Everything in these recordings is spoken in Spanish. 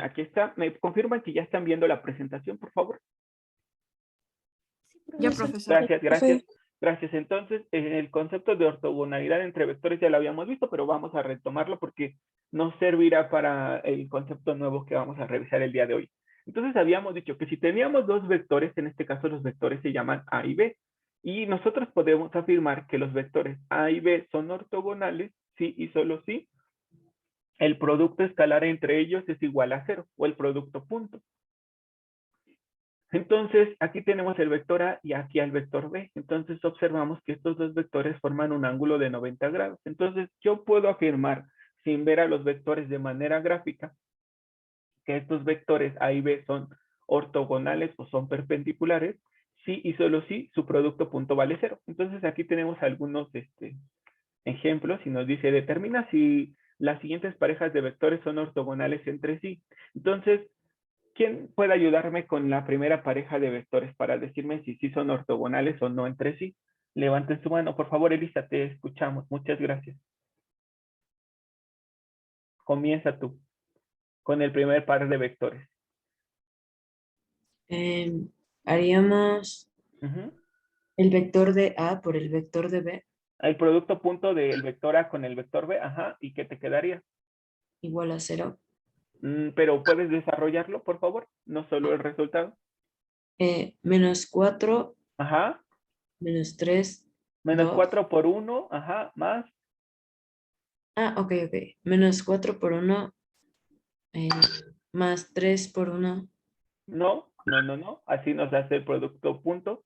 Aquí está. ¿Me confirman que ya están viendo la presentación, por favor? Ya, profesor. Gracias, gracias. Gracias. Entonces, el concepto de ortogonalidad entre vectores ya lo habíamos visto, pero vamos a retomarlo porque nos servirá para el concepto nuevo que vamos a revisar el día de hoy. Entonces, habíamos dicho que si teníamos dos vectores, en este caso los vectores se llaman A y B, y nosotros podemos afirmar que los vectores A y B son ortogonales si y solo si el producto escalar entre ellos es igual a 0 o el producto punto. Entonces, aquí tenemos el vector A y aquí el vector B. Entonces, observamos que estos dos vectores forman un ángulo de 90 grados. Entonces, yo puedo afirmar, sin ver a los vectores de manera gráfica, que estos vectores A y B son ortogonales o son perpendiculares, si y solo si su producto punto vale 0. Entonces, aquí tenemos algunos ejemplos y nos dice, determina si las siguientes parejas de vectores son ortogonales entre sí. Entonces, ¿quién puede ayudarme con la primera pareja de vectores para decirme si sí son ortogonales o no entre sí? Levanten su mano, por favor, Elisa, te escuchamos. Muchas gracias. Comienza tú con el primer par de vectores. Haríamos Ujú. el vector de A por el vector de B El producto punto del vector A con el vector B, ajá, ¿y qué te quedaría? igual a 0. Pero ¿puedes desarrollarlo, por favor? No solo el resultado. Menos 4, Ajá, menos 3, menos 2. 4 por 1, ajá, más. Ah, ok. Menos 4 por 1, más 3 por 1. No. Así nos hace el producto punto.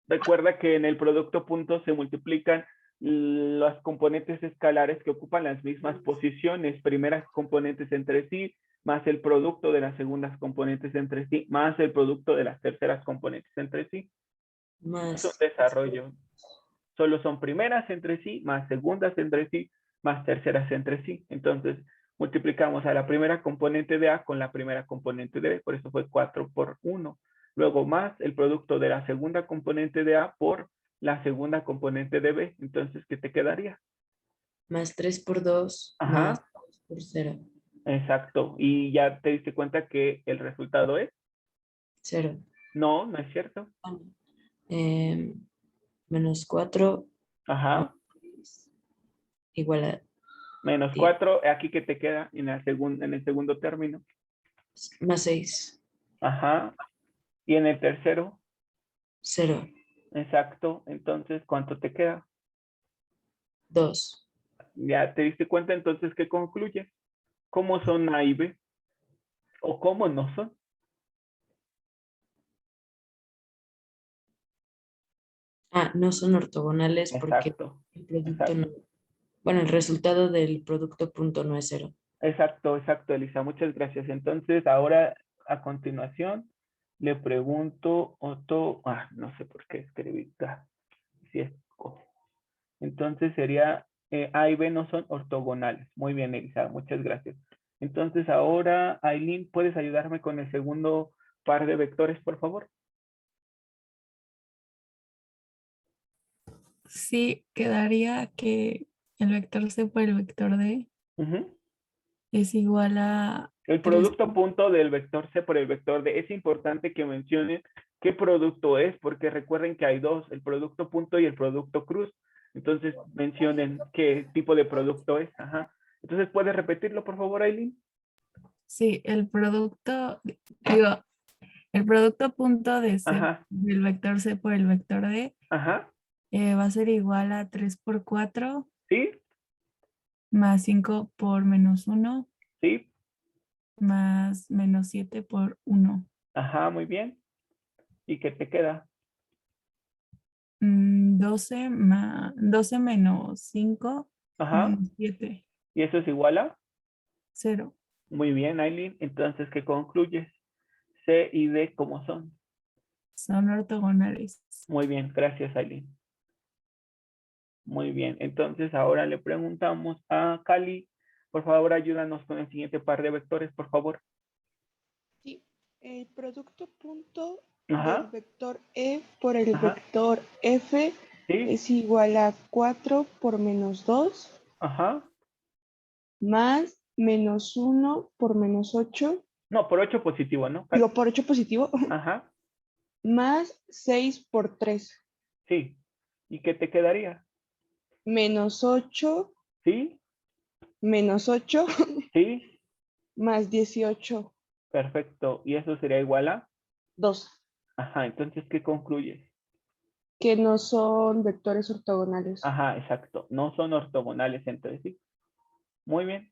Recuerda que en el producto punto se multiplican las componentes escalares que ocupan las mismas posiciones, primeras componentes entre sí, más el producto de las segundas componentes entre sí, más el producto de las terceras componentes entre sí. Es un Más. desarrollo. Solo son primeras entre sí, más segundas entre sí, más terceras entre sí. Entonces, multiplicamos a la primera componente de A con la primera componente de B, por eso fue 4 por 1. Luego más el producto de la segunda componente de A por la segunda componente de B. Entonces, ¿qué te quedaría? Más 3 por 2, más Ajá, 2 por 0. exacto. Y ya te diste cuenta que el resultado es, 0. no es cierto. Menos 4 Ajá, igual a menos 10. 4, aquí que te queda en el segundo término. Más 6. Ajá, y en el tercero, 0. exacto. Entonces, ¿cuánto te queda? 2. Ya te diste cuenta entonces que concluye. ¿Cómo son A y B? ¿O cómo no son? No son ortogonales porque Exacto, el producto no. exacto. Bueno, el resultado del producto punto no es 0. Exacto, Elisa. Muchas gracias. Entonces, ahora, a continuación, le pregunto otro, no sé por qué escribí acá. Si es, entonces sería A y B no son ortogonales. Muy bien, Elisa. Muchas gracias. Entonces, ahora, Aileen, ¿puedes ayudarme con el segundo par de vectores, por favor? Sí, quedaría que el vector C por el vector D Ujú. es igual a El 3. producto punto del vector C por el vector D. Es importante que mencionen qué producto es, porque recuerden que hay dos, el producto punto y el producto cruz. Entonces, mencionen qué tipo de producto es. Ajá. Entonces, ¿puedes repetirlo, por favor, Aileen? Sí, el producto punto de C Ajá, del vector C por el vector D ajá, va a ser igual a 3 por 4 sí, más 5 por menos 1 sí, más menos 7 por 1. ajá, muy bien. ¿Y qué te queda? 12 menos 5 Ajá, menos 7, ¿y eso es igual a? 0. Muy bien, Aileen. Entonces, ¿qué concluyes? C y D, ¿cómo son? Son ortogonales. Muy bien, gracias, Aileen. Muy bien, entonces ahora le preguntamos a Cali, por favor ayúdanos con el siguiente par de vectores, por favor. Sí, el producto punto del Ajá, vector E por el ajá, vector F sí, es igual a 4 por menos 2 ajá, más menos 1 por menos 8, No, por 8 positivo, ¿no? digo, por 8 positivo, Ajá, más 6 por 3, sí. ¿Y qué te quedaría? menos 8, ¿Sí? menos 8, ¿Sí? más 18, Perfecto. ¿Y eso sería igual a? 2, Ajá, entonces, ¿qué concluyes? que no son vectores ortogonales. Ajá, exacto. No son ortogonales entre sí. Muy bien.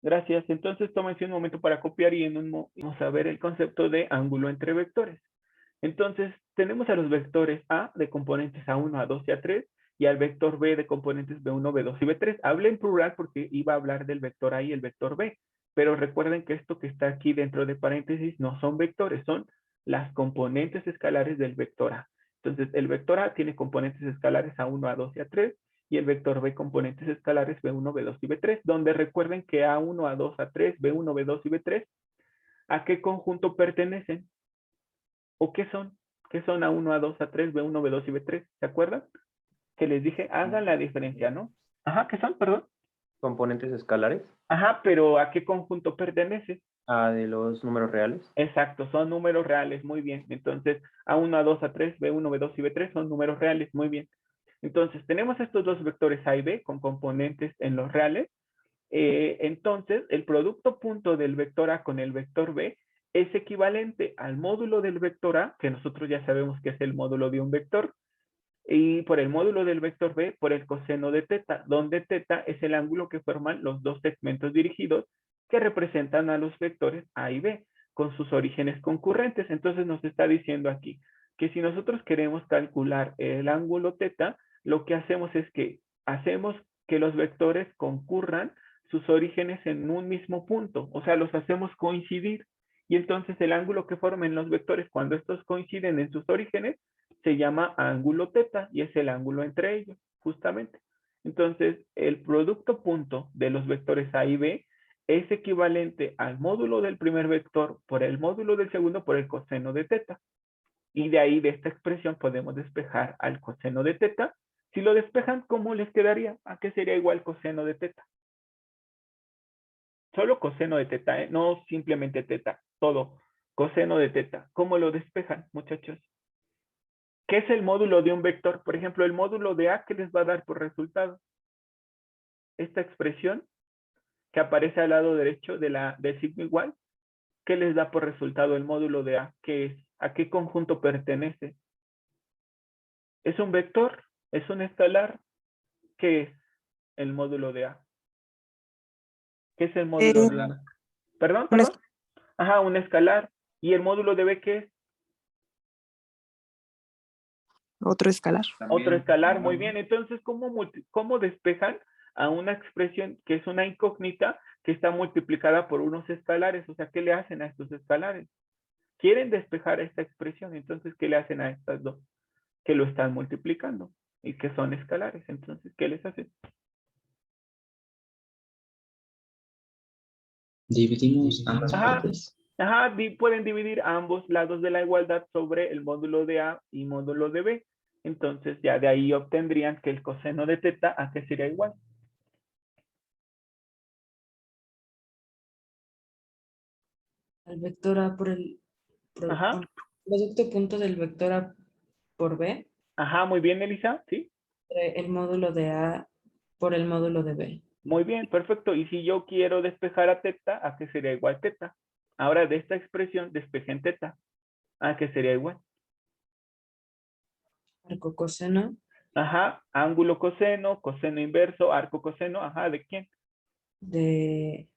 Gracias. Entonces, tómense un momento para copiar y vamos a ver el concepto de ángulo entre vectores. Entonces, tenemos a los vectores A de componentes A1, A2 y A3 y al vector B de componentes B1, B2 y B3. Hablé en plural porque iba a hablar del vector A y el vector B, pero recuerden que esto que está aquí dentro de paréntesis no son vectores, son las componentes escalares del vector A. Entonces, el vector A tiene componentes escalares A1, A2 y A3 y el vector B componentes escalares B1, B2 y B3, donde recuerden que A1, A2, A3, B1, B2 y B3, ¿a qué conjunto pertenecen? ¿O qué son? ¿Qué son A1, A2, A3, B1, B2 y B3? ¿Se acuerdan? Que les dije, hagan la diferencia, ¿no? Ajá, ¿qué son? Perdón. Componentes escalares. Ajá, pero ¿a qué conjunto pertenece? A de los números reales. Exacto, son números reales, muy bien. Entonces, A1, A2, A3, B1, B2 y B3 son números reales, muy bien. Entonces, tenemos estos dos vectores A y B con componentes en los reales. Entonces, el producto punto del vector A con el vector B es equivalente al módulo del vector A, que nosotros ya sabemos que es el módulo de un vector, y por el módulo del vector B por el coseno de teta, donde teta es el ángulo que forman los dos segmentos dirigidos que representan a los vectores A y B con sus orígenes concurrentes. Entonces nos está diciendo aquí que si nosotros queremos calcular el ángulo teta, lo que hacemos es que hacemos que los vectores concurran sus orígenes en un mismo punto, o sea, los hacemos coincidir. Y entonces el ángulo que formen los vectores cuando estos coinciden en sus orígenes se llama ángulo teta y es el ángulo entre ellos, justamente. Entonces, el producto punto de los vectores A y B es equivalente al módulo del primer vector por el módulo del segundo por el coseno de teta. Y de ahí, de esta expresión, podemos despejar al coseno de teta. Si lo despejan, ¿cómo les quedaría? ¿A qué sería igual coseno de teta? Solo coseno de teta, ¿eh? No simplemente teta, todo. Coseno de teta. ¿Cómo lo despejan, muchachos? ¿Qué es el módulo de un vector? Por ejemplo, el módulo de A, ¿qué les va a dar por resultado? Esta expresión que aparece al lado derecho del signo igual, ¿qué les da por resultado el módulo de A? ¿Qué es? ¿A qué conjunto pertenece? ¿Es un vector? ¿Es un escalar? ¿Qué es el módulo de A? ¿Qué es el módulo de A? ¿Perdón? un ¿Perdón? Ajá, un escalar. ¿Y el módulo de B qué es? otro escalar. Otro escalar, muy bien. Entonces, ¿cómo despejan a una expresión que es una incógnita que está multiplicada por unos escalares? O sea, ¿qué le hacen a estos escalares? Quieren despejar esta expresión, entonces, ¿qué le hacen a estas dos? Que lo están multiplicando y que son escalares. Entonces, ¿qué les hacen? Dividimos ambas Ajá, partes. ajá, pueden dividir ambos lados de la igualdad sobre el módulo de A y módulo de B. Entonces, ya de ahí obtendrían que el coseno de teta, ¿a qué sería igual? El vector A por el Ajá, producto punto del vector A por B, ajá, muy bien, Elisa, ¿sí? el módulo de A por el módulo de B. Muy bien, perfecto. Y si yo quiero despejar a teta, ¿a qué sería igual teta? Ahora de esta expresión despejen teta. ¿A qué sería igual? Arco coseno Ajá, ángulo coseno, coseno inverso, arco coseno, ajá, ¿de quién? de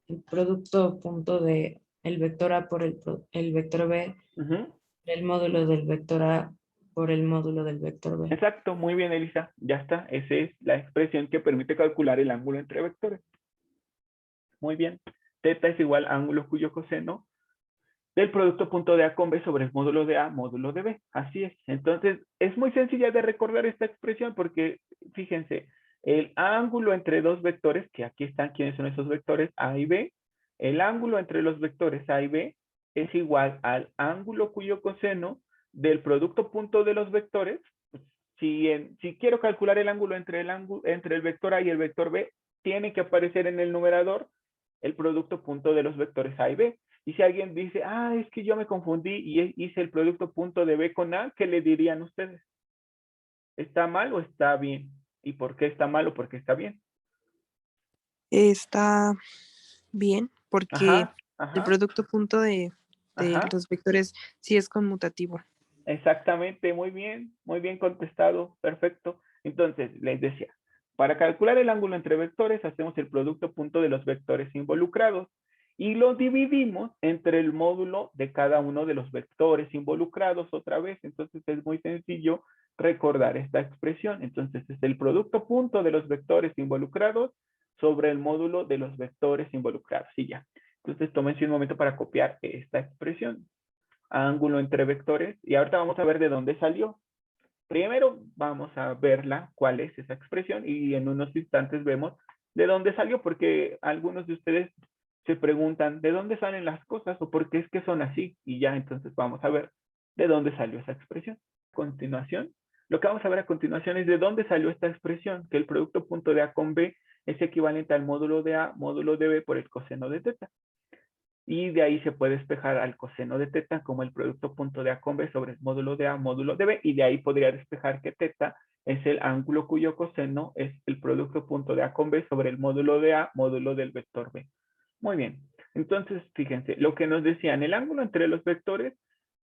el producto punto de el vector A por el vector B, Ujú. el módulo del vector A por el módulo del vector B. Exacto, muy bien, Elisa. Ya está. Esa es la expresión que permite calcular el ángulo entre vectores. Muy bien. Teta es igual a ángulo cuyo coseno del producto punto de A con B sobre el módulo de A, módulo de B. Así es. Entonces, es muy sencilla de recordar esta expresión porque, fíjense, el ángulo entre dos vectores, que aquí están, ¿quiénes son esos vectores? A y B. El ángulo entre los vectores A y B es igual al ángulo cuyo coseno del producto punto de los vectores. Si quiero calcular el ángulo entre el vector A y el vector B, tiene que aparecer en el numerador el producto punto de los vectores A y B. Y si alguien dice, ah, es que yo me confundí y hice el producto punto de B con A, ¿qué le dirían ustedes? ¿Está mal o está bien? ¿Y por qué está mal o por qué está bien? Está bien, porque Ajá, el ajá, producto punto de ajá. los vectores sí es conmutativo. Exactamente, muy bien contestado, perfecto. Entonces, les decía, para calcular el ángulo entre vectores, hacemos el producto punto de los vectores involucrados y lo dividimos entre el módulo de cada uno de los vectores involucrados otra vez. Entonces, es muy sencillo recordar esta expresión. Entonces, es el producto punto de los vectores involucrados sobre el módulo de los vectores involucrados. Y ya. Entonces, tómense un momento para copiar esta expresión. Ángulo entre vectores, y ahorita vamos a ver de dónde salió. Primero vamos a verla, cuál es esa expresión, y en unos instantes vemos de dónde salió, porque algunos de ustedes se preguntan de dónde salen las cosas o por qué es que son así, y ya entonces vamos a ver de dónde salió esa expresión. A continuación, lo que vamos a ver a continuación es de dónde salió esta expresión, que el producto punto de A con B es equivalente al módulo de A, módulo de B por el coseno de teta. Y de ahí se puede despejar al coseno de teta como el producto punto de A con B sobre el módulo de A, módulo de B, y de ahí podría despejar que teta es el ángulo cuyo coseno es el producto punto de A con B sobre el módulo de A, módulo del vector B. Muy bien, entonces fíjense, lo que nos decían, el ángulo entre los vectores,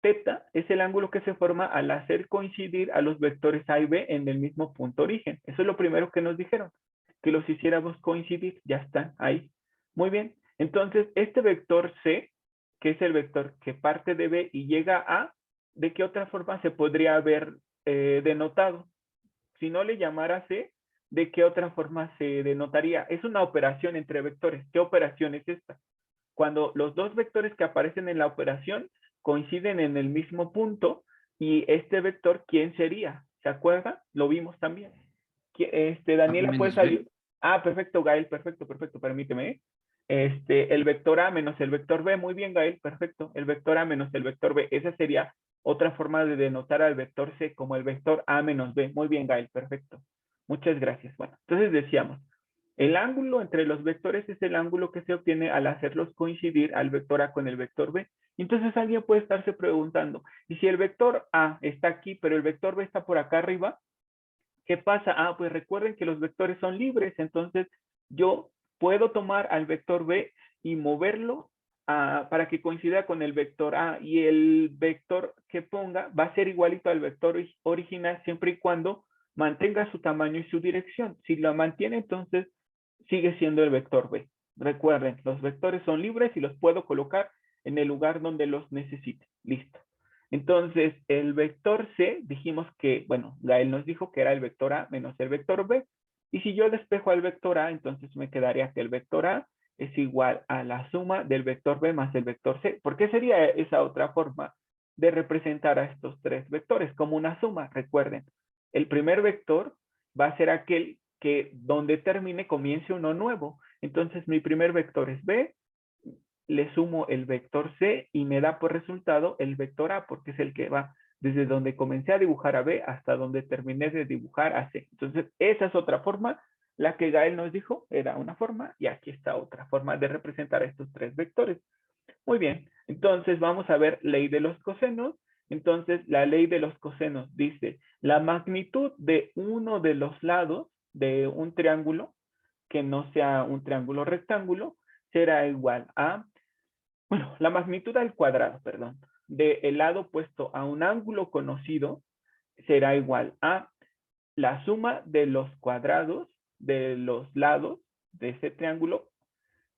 teta es el ángulo que se forma al hacer coincidir a los vectores A y B en el mismo punto origen. Eso es lo primero que nos dijeron, que los hiciéramos coincidir, ya están ahí. Muy bien, entonces este vector C, que es el vector que parte de B y llega a A, ¿de qué otra forma se podría haber denotado? Si no le llamara C, ¿de qué otra forma se denotaría? Es una operación entre vectores. ¿Qué operación es esta? Cuando los dos vectores que aparecen en la operación coinciden en el mismo punto, y este vector, ¿quién sería? ¿Se acuerdan? Lo vimos también. Daniela, ¿puedes ayudar? Ah, perfecto, Gael, perfecto, permíteme. El vector A menos el vector B, muy bien, Gael, perfecto. El vector A menos el vector B, esa sería otra forma de denotar al vector C como el vector A menos B. Muy bien, Gael, perfecto. Muchas gracias. Bueno, entonces decíamos, el ángulo entre los vectores es el ángulo que se obtiene al hacerlos coincidir al vector A con el vector B. Entonces alguien puede estarse preguntando, ¿y si el vector A está aquí, pero el vector B está por acá arriba? ¿Qué pasa? Ah, pues recuerden que los vectores son libres, entonces yo puedo tomar al vector B y moverlo para que coincida con el vector A, y el vector que ponga va a ser igualito al vector original siempre y cuando mantenga su tamaño y su dirección. Si lo mantiene, entonces sigue siendo el vector B. Recuerden, los vectores son libres y los puedo colocar en el lugar donde los necesite. Listo. Entonces, el vector C, dijimos que, bueno, Gael nos dijo que era el vector A menos el vector B. Y si yo despejo al vector A, entonces me quedaría que el vector A es igual a la suma del vector B más el vector C. ¿Por qué sería esa otra forma de representar a estos tres vectores? Como una suma, recuerden. El primer vector va a ser aquel que donde termine comience uno nuevo. Entonces, mi primer vector es B, le sumo el vector C y me da por resultado el vector A, porque es el que va desde donde comencé a dibujar a B hasta donde terminé de dibujar a C. Entonces, esa es otra forma. La que Gael nos dijo era una forma, y aquí está otra forma de representar estos tres vectores. Muy bien, entonces vamos a ver ley de los cosenos. Entonces, la ley de los cosenos dice, la magnitud de uno de los lados de un triángulo, que no sea un triángulo rectángulo, será igual a, bueno, la magnitud al cuadrado, perdón, del lado opuesto a un ángulo conocido será igual a la suma de los cuadrados de los lados de ese triángulo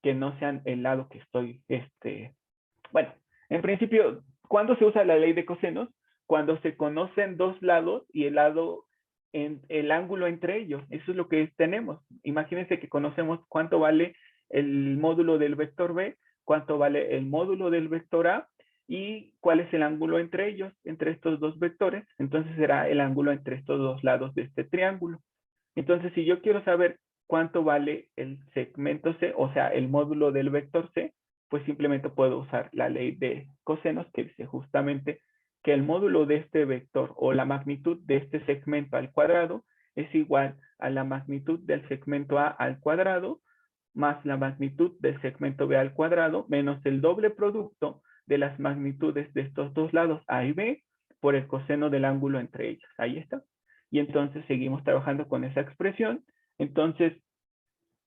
que no sean el lado que estoy, bueno, en principio, ¿cuándo se usa la ley de cosenos? Cuando se conocen dos lados y el lado, en el ángulo entre ellos. Eso es lo que tenemos. Imagínense que conocemos cuánto vale el módulo del vector B, cuánto vale el módulo del vector A y cuál es el ángulo entre ellos, entre estos dos vectores. Entonces será el ángulo entre estos dos lados de este triángulo. Entonces, si yo quiero saber cuánto vale el segmento C, o sea, el módulo del vector C, pues simplemente puedo usar la ley de cosenos, que dice justamente que el módulo de este vector o la magnitud de este segmento al cuadrado es igual a la magnitud del segmento A al cuadrado más la magnitud del segmento B al cuadrado menos el doble producto de las magnitudes de estos dos lados A y B por el coseno del ángulo entre ellos. Ahí está. Y entonces seguimos trabajando con esa expresión. Entonces,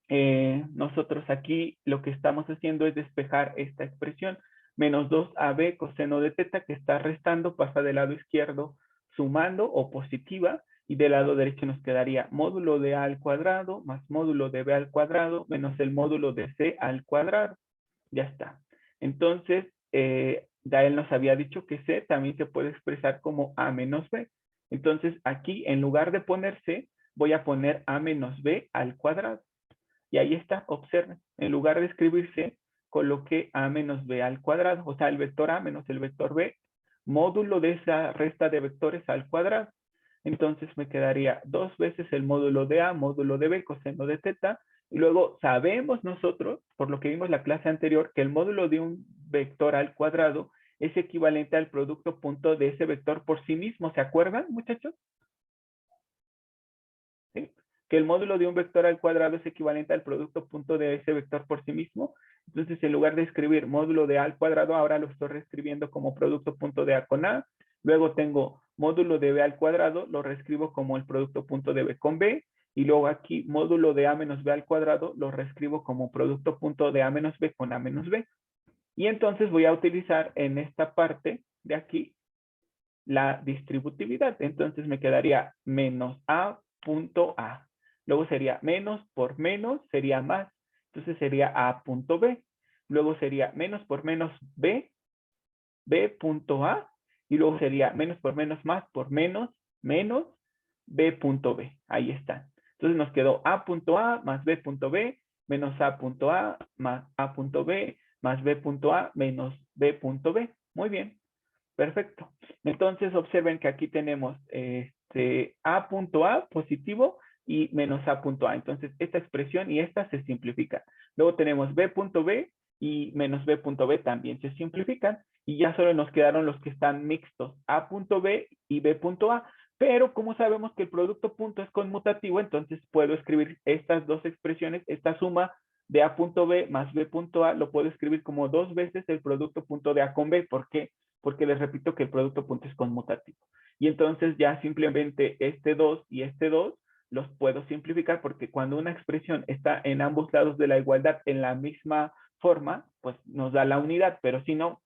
nosotros aquí lo que estamos haciendo es despejar esta expresión. Menos 2AB coseno de teta que está restando pasa del lado izquierdo sumando o positiva. Y del lado derecho nos quedaría módulo de A al cuadrado más módulo de B al cuadrado menos el módulo de C al cuadrado. Ya está. Entonces, ya él nos había dicho que C también se puede expresar como A menos B. Entonces, aquí en lugar de poner C, voy a poner A menos B al cuadrado. Y ahí está, observen. En lugar de escribir C, coloqué A menos B al cuadrado. O sea, el vector A menos el vector B, módulo de esa resta de vectores al cuadrado. Entonces me quedaría 2 veces el módulo de A, módulo de B, coseno de teta. Y luego sabemos nosotros, por lo que vimos la clase anterior, que el módulo de un vector al cuadrado es equivalente al producto punto de ese vector por sí mismo. ¿Se acuerdan, muchachos? ¿Sí? Que el módulo de un vector al cuadrado es equivalente al producto punto de ese vector por sí mismo. Entonces, en lugar de escribir módulo de A al cuadrado, ahora lo estoy reescribiendo como producto punto de A con A. Luego tengo módulo de B al cuadrado, lo reescribo como el producto punto de B con B. Y luego aquí, módulo de A menos B al cuadrado, lo reescribo como producto punto de A menos B con A menos B. Y entonces voy a utilizar en esta parte de aquí la distributividad. Entonces me quedaría menos A punto A. Luego sería menos por menos, sería más. Entonces sería A punto B. Luego sería menos por menos B, B punto A. Y luego sería menos por menos más por menos, menos B punto B. Ahí está. Entonces nos quedó A punto A más B punto B, menos A punto A más A punto B, más B punto A menos B punto B. Muy bien. Perfecto. Entonces observen que aquí tenemos A punto A positivo y menos A punto A. Entonces esta expresión y esta se simplifica. Luego tenemos B punto B y menos B punto B también se simplifican. Y ya solo nos quedaron los que están mixtos, A punto B y B punto A. Pero como sabemos que el producto punto es conmutativo, entonces puedo escribir estas dos expresiones, esta suma de A punto B más B punto A, lo puedo escribir como 2 veces el producto punto de A con B. ¿Por qué? Porque les repito que el producto punto es conmutativo. Y entonces ya simplemente este 2 y este 2 los puedo simplificar porque cuando una expresión está en ambos lados de la igualdad en la misma forma, pues nos da la unidad, pero si no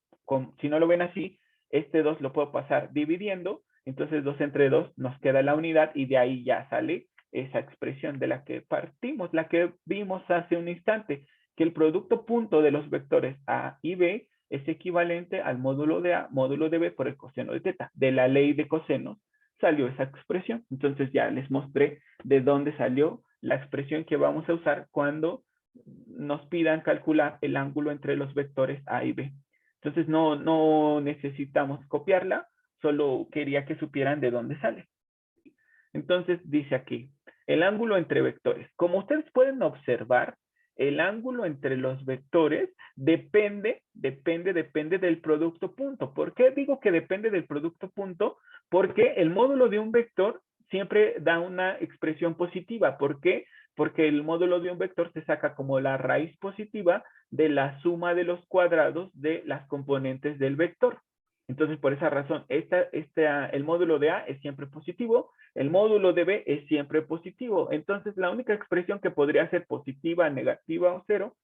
lo ven así, este 2 lo puedo pasar dividiendo, entonces 2 entre 2 nos queda la unidad y de ahí ya sale esa expresión de la que partimos, la que vimos hace un instante, que el producto punto de los vectores A y B es equivalente al módulo de A, módulo de B por el coseno de teta. De la ley de cosenos salió esa expresión. Entonces ya les mostré de dónde salió la expresión que vamos a usar cuando nos pidan calcular el ángulo entre los vectores A y B. Entonces no necesitamos copiarla, solo quería que supieran de dónde sale. Entonces dice aquí, el ángulo entre vectores. Como ustedes pueden observar, el ángulo entre los vectores depende del producto punto. ¿Por qué digo que depende del producto punto? Porque el módulo de un vector siempre da una expresión positiva. ¿Por qué? Porque el módulo de un vector se saca como la raíz positiva de la suma de los cuadrados de las componentes del vector. Entonces, por esa razón, el módulo de A es siempre positivo, el módulo de B es siempre positivo. Entonces, la única expresión que podría ser positiva, negativa o cero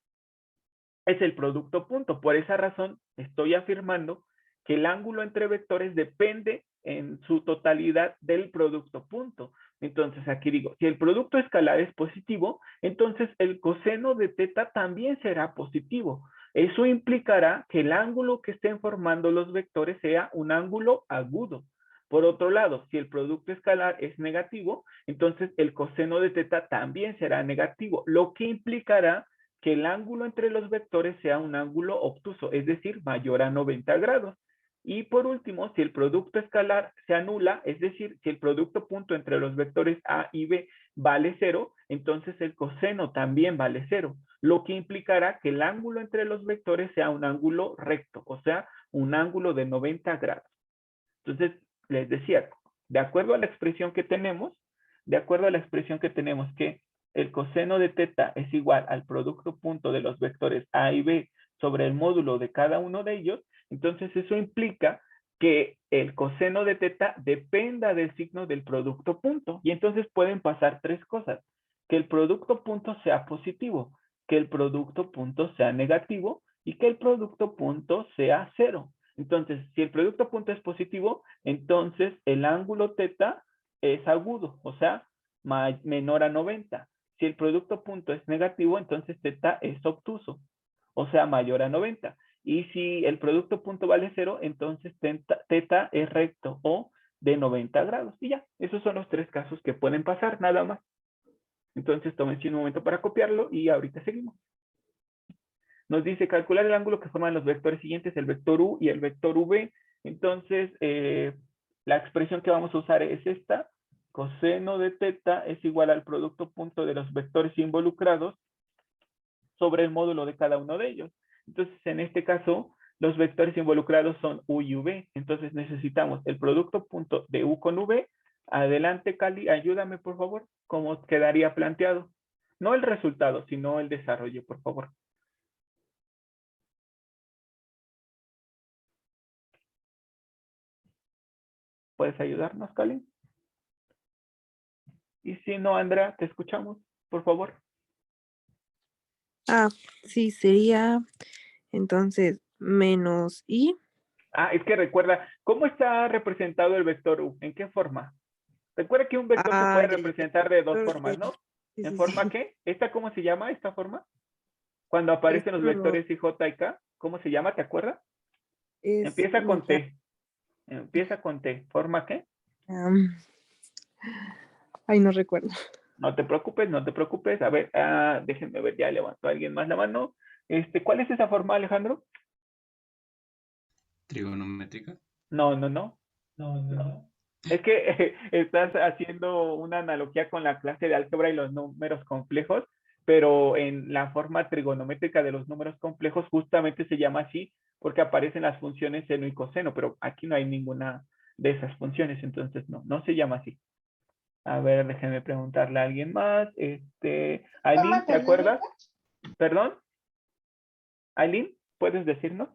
es el producto punto. Por esa razón, estoy afirmando que el ángulo entre vectores depende en su totalidad del producto punto. Entonces, aquí digo, si el producto escalar es positivo, entonces el coseno de teta también será positivo. Eso implicará que el ángulo que estén formando los vectores sea un ángulo agudo. Por otro lado, si el producto escalar es negativo, entonces el coseno de teta también será negativo, lo que implicará que el ángulo entre los vectores sea un ángulo obtuso, es decir, mayor a 90 grados. Y por último, si el producto escalar se anula, es decir, si el producto punto entre los vectores A y B vale 0, entonces el coseno también vale 0, lo que implicará que el ángulo entre los vectores sea un ángulo recto, o sea, un ángulo de 90 grados. Entonces, les decía, de acuerdo a la expresión que tenemos, de acuerdo a la expresión que tenemos que el coseno de teta es igual al producto punto de los vectores A y B sobre el módulo de cada uno de ellos, entonces eso implica que el coseno de teta dependa del signo del producto punto. Y entonces pueden pasar tres cosas. Que el producto punto sea positivo, que el producto punto sea negativo y que el producto punto sea cero. Entonces, si el producto punto es positivo, entonces el ángulo teta es agudo, o sea, menor a 90. Si el producto punto es negativo, entonces teta es obtuso, o sea, mayor a 90. Y si el producto punto vale 0, entonces teta es recto o de 90 grados. Y ya, esos son los tres casos que pueden pasar, nada más. Entonces tómense un momento para copiarlo y ahorita seguimos. Nos dice calcular el ángulo que forman los vectores siguientes, el vector U y el vector V. Entonces, la expresión que vamos a usar es esta. Coseno de teta es igual al producto punto de los vectores involucrados sobre el módulo de cada uno de ellos. Entonces, en este caso, los vectores involucrados son U y V. Entonces, necesitamos el producto punto de U con V. Adelante, Cali, ayúdame, por favor. ¿Cómo quedaría planteado? No el resultado, sino el desarrollo, por favor. ¿Puedes ayudarnos, Cali? Y si no, Andrea, te escuchamos, por favor. Sí, sería entonces menos I. Es que recuerda, ¿cómo está representado el vector U? ¿En qué forma? Recuerda que un vector se puede Ya. representar de dos Vector formas, ¿no? Sí, ¿En sí, forma sí. qué? ¿Esta cómo se llama, esta forma? Cuando aparecen los vectores I, J y K, ¿cómo se llama? ¿Te acuerdas? Empieza con mira, T. Empieza con T. ¿Forma qué? ay, no recuerdo. No te preocupes, no te preocupes. A ver, déjenme ver, ya levantó alguien más la mano. ¿Cuál es esa forma, Alejandro? Trigonométrica. No, no, no. Es que estás haciendo una analogía con la clase de álgebra y los números complejos, pero en la forma trigonométrica de los números complejos justamente se llama así porque aparecen las funciones seno y coseno, pero aquí no hay ninguna de esas funciones, entonces no se llama así. A ver, déjenme preguntarle a alguien más. Aileen, ¿te acuerdas? ¿Perdón? Aileen, ¿puedes decirnos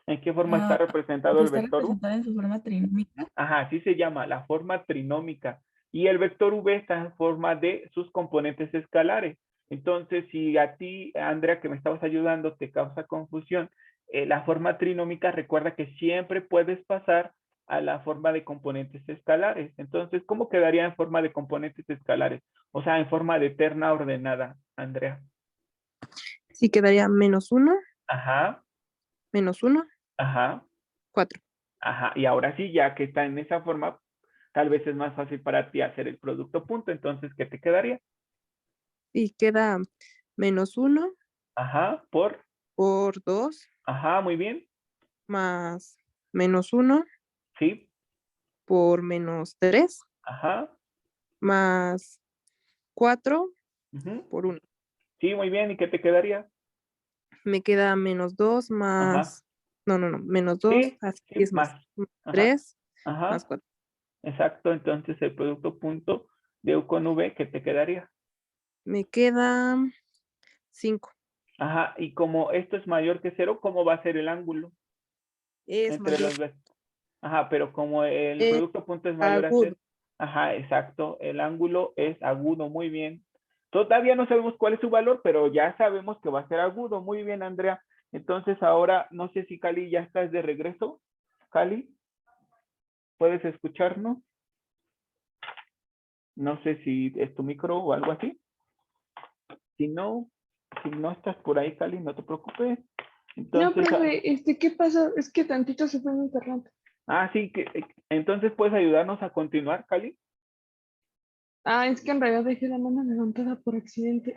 en qué forma está representado Que el está vector U? representada en su forma trinómica. Ajá, así se llama, la forma trinómica. Y el vector V está en forma de sus componentes escalares. Entonces, si a ti, Andrea, que me estabas ayudando, te causa confusión, la forma trinómica, recuerda que siempre puedes pasar a la forma de componentes escalares. Entonces, ¿cómo quedaría en forma de componentes escalares? O sea, en forma de terna ordenada, Andrea. Sí, quedaría menos 1, Ajá, menos 1, ajá, 4. ajá. Y ahora sí, ya que está en esa forma, tal vez es más fácil para ti hacer el producto punto. Entonces, ¿qué te quedaría? Y queda menos 1 Ajá, por 2 ajá, muy bien. más menos 1 Sí, por menos 3 ajá. más 4 Ujú. por 1. Sí, muy bien. ¿Y qué te quedaría? Me queda menos 2 Ajá. más, no, menos 2, Sí, así sí, es más más. Ajá, 3 más ajá. 4. Exacto. Entonces, el producto punto de U con V, ¿qué te quedaría? Me queda 5. Ajá. Y como esto es mayor que 0, ¿cómo va a ser el ángulo Es entre mayor. los dos? Ajá, pero como el Es producto punto es mayor a agudo. 0. Ajá, exacto. El ángulo es agudo. Muy bien. Todavía no sabemos cuál es su valor, pero ya sabemos que va a ser agudo. Muy bien, Andrea. Entonces ahora, no sé si Cali ya estás de regreso. Cali, ¿puedes escucharnos? No sé si es tu micro o algo así. Si no estás por ahí, Cali, no te preocupes. No, Entonces, profe, ¿qué pasa? Es que tantito se fue mi internet. sí, entonces puedes ayudarnos a continuar, Cali. Es que en realidad dejé la mano levantada por accidente.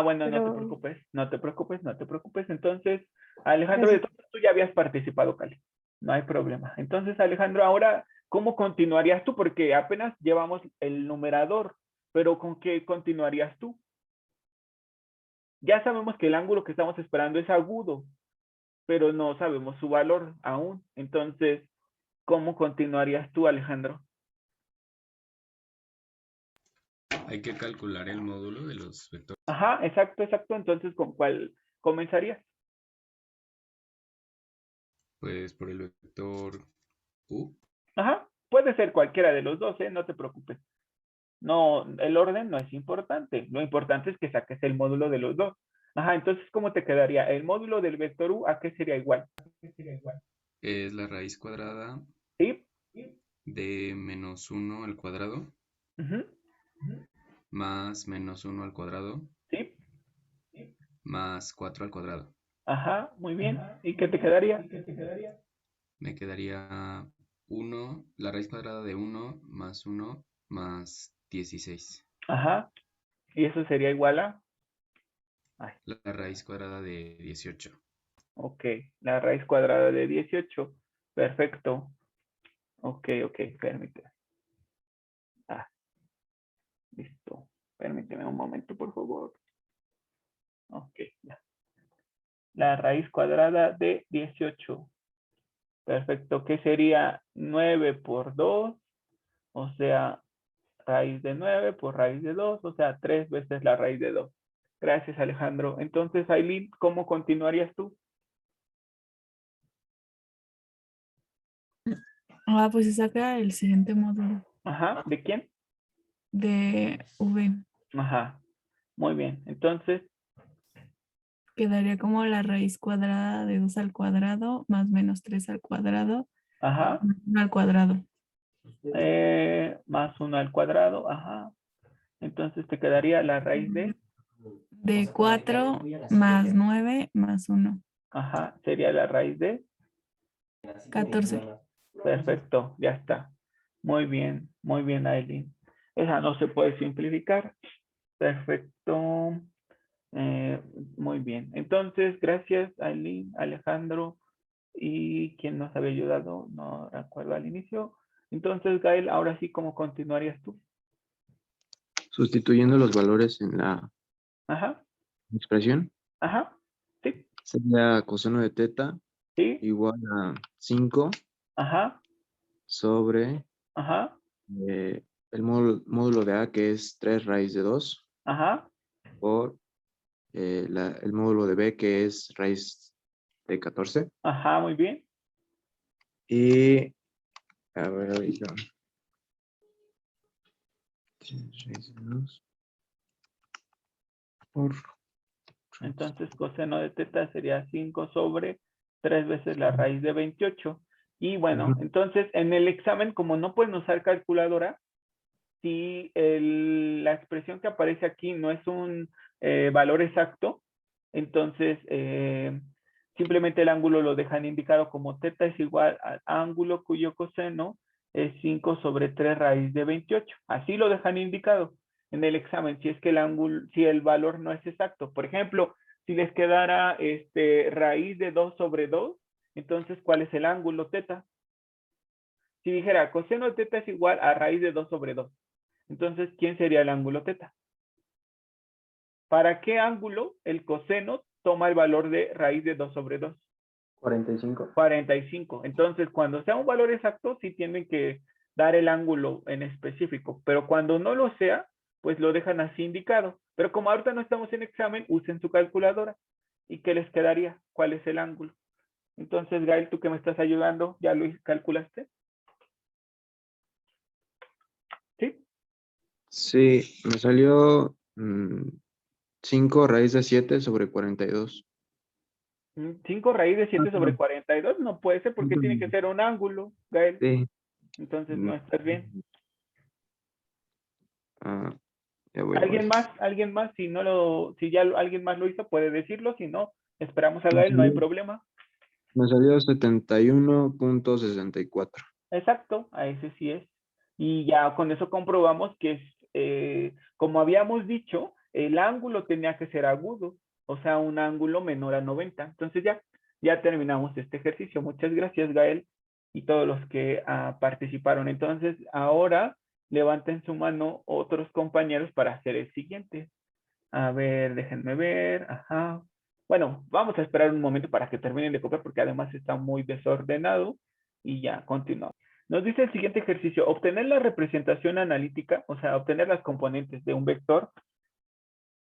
Bueno, no te Pero, preocupes, no te preocupes, no te preocupes. Entonces, Alejandro, de gracias. todo tú ya habías participado, Cali. No hay problema. Entonces, Alejandro, ahora, ¿cómo continuarías tú? Porque apenas llevamos el numerador, pero ¿con qué continuarías tú? Ya sabemos que el ángulo que estamos esperando es agudo, pero no sabemos su valor aún. Entonces, ¿cómo continuarías tú, Alejandro? Hay que calcular el módulo de los vectores. Ajá, exacto, exacto. Entonces, ¿con cuál comenzarías? Pues por el vector U. Ajá, puede ser cualquiera de los dos, ¿eh? No te preocupes. No, el orden no es importante. Lo importante es que saques el módulo de los dos. Ajá, entonces, ¿cómo te quedaría? El módulo del vector U, ¿a qué sería igual? Es la raíz cuadrada ¿Sí? de menos 1 al cuadrado Ujú, más menos 1 al cuadrado ¿sí? más 4 al cuadrado. Ajá, muy bien. ¿Y qué te quedaría? Me quedaría 1, la raíz cuadrada de 1 más 16. Ajá, y eso sería igual a... Ay, La raíz cuadrada de 18. ok, la raíz cuadrada de 18. Perfecto. Ok, permíteme. Ah, listo. Permíteme un momento, por favor. Ok, ya. La raíz cuadrada de 18. Perfecto. ¿Qué sería 9 por 2? O sea, raíz de 9 por raíz de 2. O sea, 3 veces la raíz de 2. Gracias, Alejandro. Entonces, Aileen, ¿cómo continuarías tú? Ah, pues se saca el siguiente módulo Ajá, ¿de quién? de V. Ajá, muy bien. Entonces, Quedaría como la raíz cuadrada de 2 al cuadrado más menos 3 al cuadrado ajá, más 1 al cuadrado. más 1 al cuadrado, ajá. Entonces te quedaría la raíz De 4 más 9 más 1. ajá, sería la raíz de, 14. perfecto, ya está. Muy bien, Aileen. Esa no se puede simplificar. Perfecto. Eh, muy bien. Entonces, gracias, Aileen, Alejandro y quien nos había ayudado, no recuerdo al inicio. Entonces, Gael, ahora sí, ¿cómo continuarías tú? Sustituyendo los valores en la Ajá, expresión, ajá, sí, sería coseno de teta sí, igual a 5 ajá, sobre ajá, el módulo de A, que es 3 raíz de 2, ajá, por el módulo de B, que es raíz de 14. ajá, muy bien. Y, a ver, ahorita. 3 raíz de 2 por... Entonces, coseno de teta sería 5 sobre 3 veces la raíz de 28. Y bueno, Ujú. entonces en el examen, como no pueden usar calculadora, si la expresión que aparece aquí no es un valor exacto, entonces simplemente el ángulo lo dejan indicado como teta es igual al ángulo cuyo coseno es 5 sobre 3 raíz de 28. Así lo dejan indicado en el examen, si es que el ángulo, si el valor no es exacto. Por ejemplo, si les quedara raíz de 2 sobre 2, entonces, ¿cuál es el ángulo teta? Si dijera coseno de teta es igual a raíz de 2 sobre 2. Entonces, ¿quién sería el ángulo teta? ¿Para qué ángulo el coseno toma el valor de raíz de 2 sobre 2? 45. 45. Entonces, cuando sea un valor exacto, sí tienen que dar el ángulo en específico, pero cuando no lo sea, pues lo dejan así indicado. Pero como ahorita no estamos en examen, usen su calculadora. ¿Y qué les quedaría? ¿Cuál es el ángulo? Entonces, Gael, tú que me estás ayudando, ¿ya lo calculaste? ¿Sí? Sí, me salió 5 raíz de 7 sobre 42. 5 raíz de Ah, 7 sobre no. 42 no puede ser porque tiene que ser un ángulo, Gael. Sí. Entonces no estás bien. Ah, ya voy a ver. ¿Alguien más? ¿Alguien más? Si no si ya alguien más lo hizo, puede decirlo. Si no, esperamos a Me Gael, no hay salió, problema. me salió 71.64. Exacto, a ese sí es. Y ya con eso comprobamos que es, como habíamos dicho, el ángulo tenía que ser agudo, o sea, un ángulo menor a 90. Entonces ya terminamos este ejercicio. Muchas gracias, Gael, y todos los que participaron. Entonces, ahora levanten su mano otros compañeros para hacer el siguiente. A ver, déjenme ver. Ajá. Bueno, vamos a esperar un momento para que terminen de copiar porque además está muy desordenado y ya continuamos. Nos dice el siguiente ejercicio, obtener la representación analítica, o sea, obtener las componentes de un vector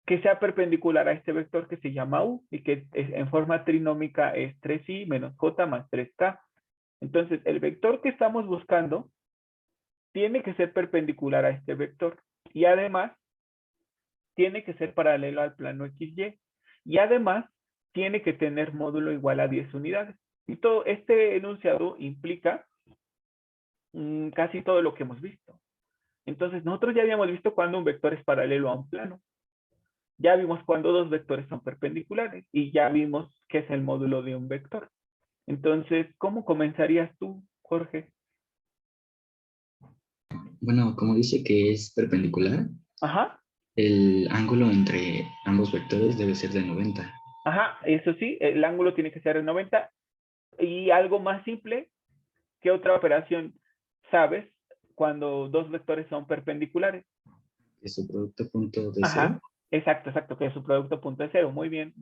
que sea perpendicular a este vector que se llama U y que en forma trinómica es 3i menos j más 3k. Entonces, el vector que estamos buscando tiene que ser perpendicular a este vector y además tiene que ser paralelo al plano XY y además tiene que tener módulo igual a 10 unidades. Y todo este enunciado implica casi todo lo que hemos visto. Entonces, nosotros ya habíamos visto cuando un vector es paralelo a un plano. Ya vimos cuando dos vectores son perpendiculares y ya vimos qué es el módulo de un vector. Entonces, ¿cómo comenzarías tú, Jorge? Bueno, como dice que es perpendicular, Ajá, el ángulo entre ambos vectores debe ser de 90. ajá, eso sí, el ángulo tiene que ser de 90. Y algo más simple, ¿qué otra operación sabes cuando dos vectores son perpendiculares? Que su producto punto de Ajá, cero. exacto, que es su producto punto de cero. Muy bien,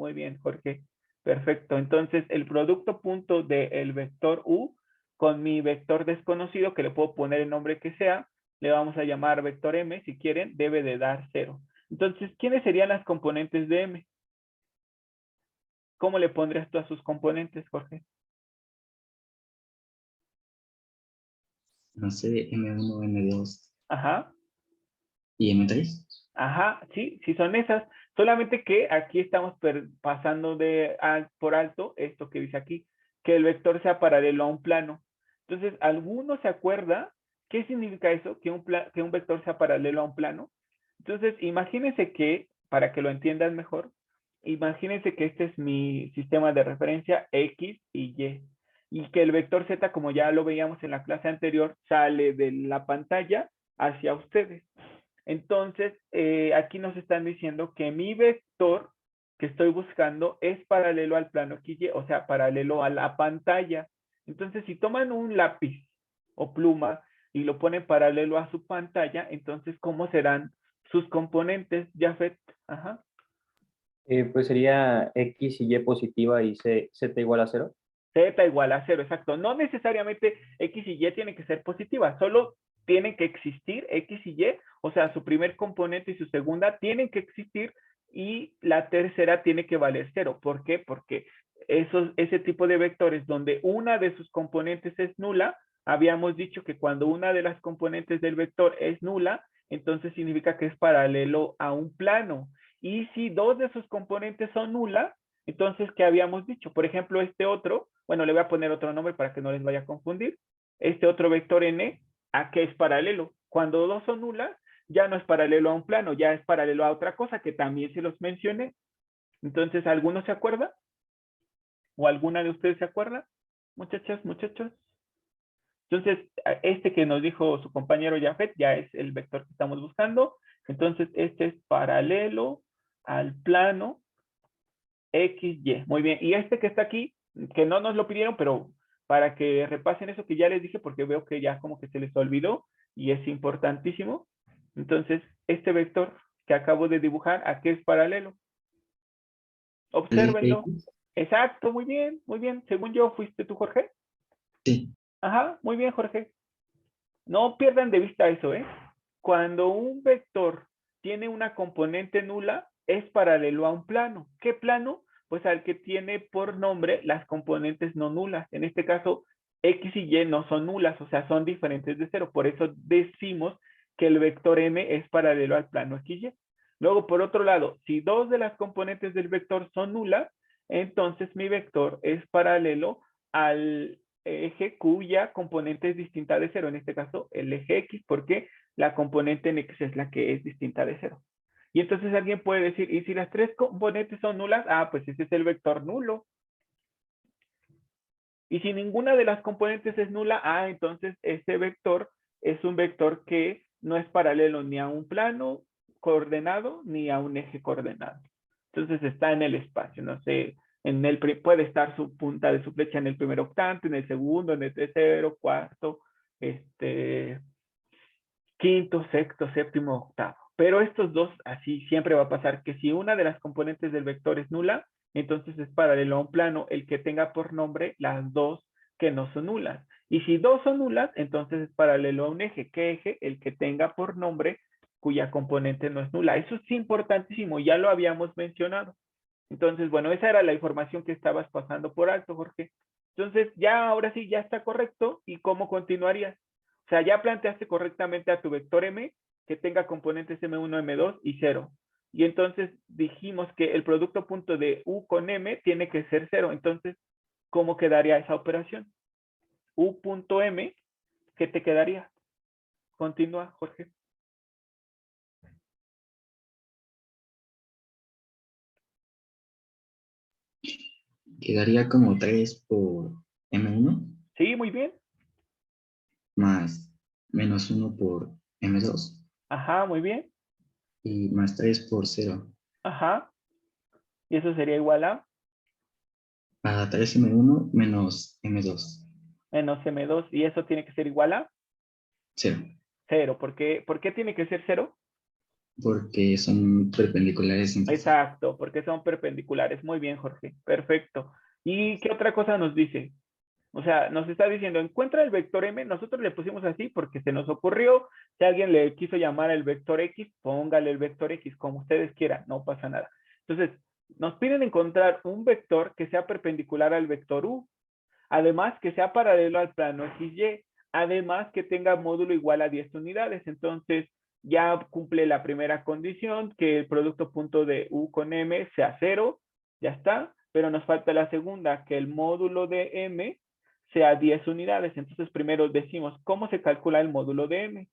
Jorge. Perfecto. Entonces, el producto punto del vector U con mi vector desconocido, que le puedo poner el nombre que sea, le vamos a llamar vector M, si quieren, debe de dar 0. Entonces, ¿quiénes serían las componentes de M? ¿Cómo le pondrías tú a sus componentes, Jorge? No sé, M1, M2 Ajá. y M3. Ajá, sí son esas. Solamente que aquí estamos pasando por alto esto que dice aquí, que el vector sea paralelo a un plano. Entonces, ¿alguno se acuerda qué significa eso? Que un vector sea paralelo a un plano. Entonces, imagínense que, para que lo entiendan mejor, imagínense que este es mi sistema de referencia X y Y. Y que el vector Z, como ya lo veíamos en la clase anterior, sale de la pantalla hacia ustedes. Entonces, aquí nos están diciendo que mi vector que estoy buscando es paralelo al plano XY, o sea, paralelo a la pantalla. Entonces, si toman un lápiz o pluma y lo ponen paralelo a su pantalla, entonces, ¿cómo serán sus componentes, Jafet? Ajá. Pues sería X y Y positiva y Z igual a 0. Z igual a 0, exacto. No necesariamente X y Y tienen que ser positivas, solo tienen que existir X y Y, o sea, su primer componente y su segunda tienen que existir y la tercera tiene que valer 0. ¿Por qué? Porque ese tipo de vectores donde una de sus componentes es nula, habíamos dicho que cuando una de las componentes del vector es nula, entonces significa que es paralelo a un plano. Y si dos de sus componentes son nulas, entonces, ¿qué habíamos dicho? Por ejemplo, este otro, bueno, le voy a poner otro nombre para que no les vaya a confundir. Este otro vector n, ¿a qué es paralelo? Cuando dos son nulas, ya no es paralelo a un plano, ya es paralelo a otra cosa que también se los mencioné. Entonces, ¿alguno se acuerda? ¿O alguna de ustedes se acuerda? Muchachas, muchachos. Entonces, este que nos dijo su compañero Jafet ya es el vector que estamos buscando. Entonces, este es paralelo al plano XY. Muy bien. Y este que está aquí, que no nos lo pidieron, pero para que repasen eso que ya les dije, porque veo que ya como que se les olvidó y es importantísimo. Entonces, este vector que acabo de dibujar, ¿a qué es paralelo? Obsérvenlo. Exacto, muy bien, muy bien. Según yo, ¿fuiste tú, Jorge? Sí. Ajá, muy bien, Jorge. No pierdan de vista eso, ¿eh? Cuando un vector tiene una componente nula, es paralelo a un plano. ¿Qué plano? Pues al que tiene por nombre las componentes no nulas. En este caso, X y Y no son nulas, o sea, son diferentes de cero. Por eso decimos que el vector M es paralelo al plano XY. Luego, por otro lado, si dos de las componentes del vector son nulas, entonces mi vector es paralelo al eje cuya componente es distinta de cero. En este caso, el eje X, porque la componente en X es la que es distinta de cero. Y entonces alguien puede decir, ¿y si las tres componentes son nulas? Ah, pues ese es el vector nulo. Y si ninguna de las componentes es nula, ah, entonces ese vector es un vector que no es paralelo ni a un plano coordenado ni a un eje coordenado. Entonces está en el espacio, no sé, puede estar su punta de su flecha en el primer octante, en el segundo, en el tercero, cuarto, quinto, sexto, séptimo, octavo. Pero estos dos, así siempre va a pasar que si una de las componentes del vector es nula, entonces es paralelo a un plano el que tenga por nombre las dos que no son nulas. Y si dos son nulas, entonces es paralelo a un eje. ¿Qué eje? El que tenga por nombre cuya componente no es nula. Eso es importantísimo, ya lo habíamos mencionado. Entonces, bueno, esa era la información que estabas pasando por alto, Jorge. Entonces, ya ahora sí, ya está correcto. ¿Y cómo continuarías? O sea, ya planteaste correctamente a tu vector M que tenga componentes M1, M2 y 0. Y entonces dijimos que el producto punto de U con M tiene que ser 0. Entonces, ¿cómo quedaría esa operación? U punto M, ¿qué te quedaría? Continúa, Jorge. Quedaría como 3 por M1 Sí, muy bien. más menos 1 por M2 Ajá, muy bien. y más 3 por 0 Ajá. Y eso sería igual a 3M1 menos M2. menos M2. Y eso tiene que ser igual a 0, 0. ¿Por qué tiene que ser 0? porque son perpendiculares entre sí. Exacto, porque son perpendiculares. Muy bien, Jorge. Perfecto. ¿Y qué otra cosa nos dice? O sea, nos está diciendo, encuentra el vector M. Nosotros le pusimos así porque se nos ocurrió. Si alguien le quiso llamar el vector X, póngale el vector X como ustedes quieran, no pasa nada. Entonces, nos piden encontrar un vector que sea perpendicular al vector U. Además, que sea paralelo al plano XY. Además, que tenga módulo igual a 10 unidades. Entonces, ya cumple la primera condición, que el producto punto de U con M sea 0. Ya está. Pero nos falta la segunda, que el módulo de M sea 10 unidades. Entonces, primero decimos, ¿cómo se calcula el módulo de M?